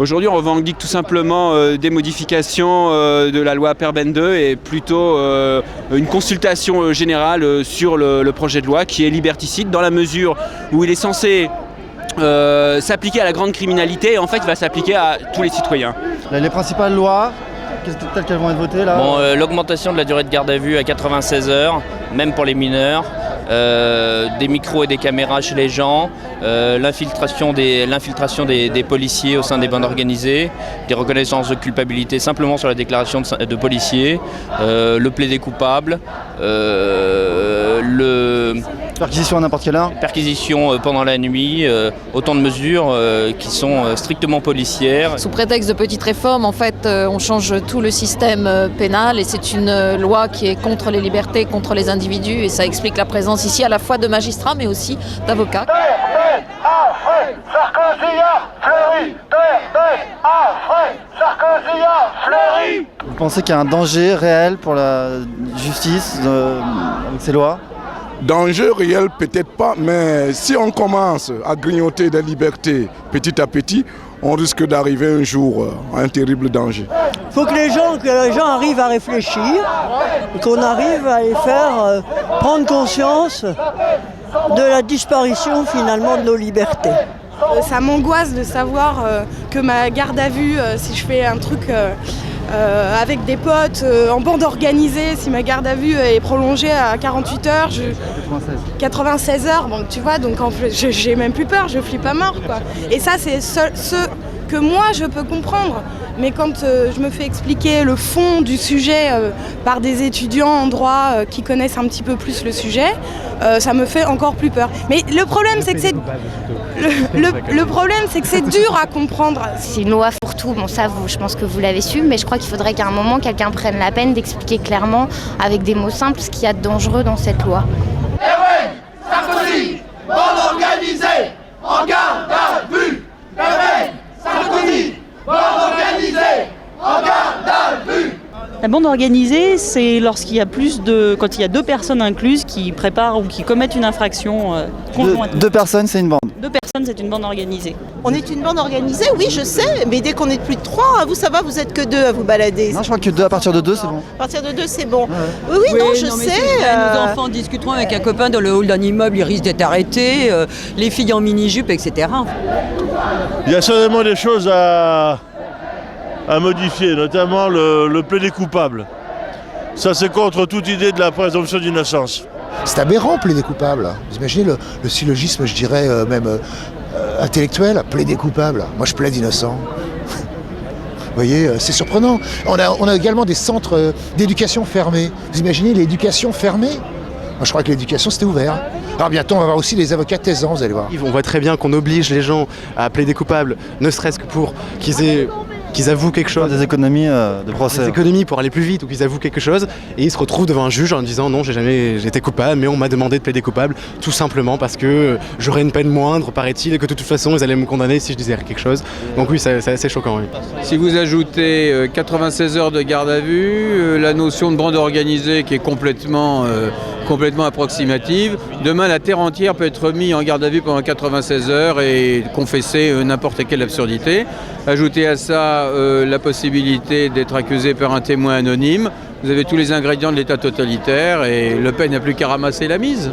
Aujourd'hui, on revendique tout simplement des modifications de la loi Perben 2 et plutôt une consultation générale sur le projet de loi qui est liberticide dans la mesure où il est censé s'appliquer à la grande criminalité et en fait il va s'appliquer à tous les citoyens. Les principales lois, telles qu'elles vont être votées là. Bon, l'augmentation de la durée de garde à vue à 96 heures, même pour les mineurs, des micros et des caméras chez les gens, l'infiltration des policiers au sein des bandes organisées, des reconnaissances de culpabilité simplement sur la déclaration de policiers, le plaidé coupable, Perquisition à n'importe quelle heure. perquisition pendant la nuit, autant de mesures qui sont strictement policières. Sous prétexte de petites réformes, en fait, on change tout le système pénal et c'est une loi qui est contre les libertés, contre les individus et ça explique la présence ici à la fois de magistrats mais aussi d'avocats. Vous pensez qu'il y a un danger réel pour la justice avec ces lois? Danger réel, peut-être pas, mais si on commence à grignoter des libertés petit à petit, on risque d'arriver un jour à un terrible danger. Il faut que les gens arrivent à réfléchir et qu'on arrive à les faire prendre conscience de la disparition finalement de nos libertés. Ça m'angoisse de savoir que ma garde à vue, si je fais un truc avec des potes en bande organisée, si ma garde à vue est prolongée à 48 heures, 96 heures, bon, tu vois, donc en fait, j'ai même plus peur, je flippe à mort, quoi. Et ça, c'est ce que moi je peux comprendre. Mais quand je me fais expliquer le fond du sujet par des étudiants en droit qui connaissent un petit peu plus le sujet, ça me fait encore plus peur. Mais le problème, c'est que le problème, c'est que c'est dur à comprendre. C'est une loi fourre-tout, bon ça je pense que vous l'avez su, mais je crois qu'il faudrait qu'à un moment quelqu'un prenne la peine d'expliquer clairement avec des mots simples ce qu'il y a de dangereux dans cette loi. Eh oui, Sarkozy, bande organisée, en garde à vue. Eh oui, Sarkozy, bande organisée, en garde à vue. La bande organisée, c'est quand il y a deux personnes incluses qui préparent ou qui commettent une infraction conjointement. Deux personnes, c'est une bande. Deux personnes, c'est une bande organisée. On est une bande organisée, oui, je sais, mais dès qu'on est plus de 3, vous, ça va, vous êtes que 2 à vous balader. Non, je crois que à partir de 2, c'est bon. À partir de 2, c'est bon. Ouais. Oui, non, je sais. Nos enfants discuteront avec un copain dans le hall d'un immeuble, ils risquent d'être arrêtés, les filles en mini-jupe, etc. Il y a certainement des choses à modifier, notamment le plaidé coupable. Ça, c'est contre toute idée de la présomption d'innocence. C'est aberrant, plaider coupable. Vous imaginez le syllogisme, je dirais, même intellectuel, plaider coupable. Moi, je plaide innocent. Vous voyez, c'est surprenant. On a également des centres d'éducation fermés. Vous imaginez l'éducation fermée? Moi, je crois que l'éducation, c'était ouvert. Alors bientôt, on va avoir aussi les avocats taisants, vous allez voir. On voit très bien qu'on oblige les gens à plaider coupable, ne serait-ce que pour qu'ils avouent quelque chose. Des économies de procès. Des économies pour aller plus vite ou qu'ils avouent quelque chose. Et ils se retrouvent devant un juge en disant non, j'ai été coupable, mais on m'a demandé de plaider coupable, tout simplement parce que j'aurais une peine moindre, paraît-il, et que de toute façon, ils allaient me condamner si je disais quelque chose. Donc oui, c'est assez choquant. Oui. Si vous ajoutez 96 heures de garde à vue, la notion de bande organisée qui est complètement approximative, demain la terre entière peut être mise en garde à vue pendant 96 heures et confesser n'importe quelle absurdité. Ajoutez à ça la possibilité d'être accusé par un témoin anonyme. Vous avez tous les ingrédients de l'État totalitaire et Le Pen n'a plus qu'à ramasser la mise.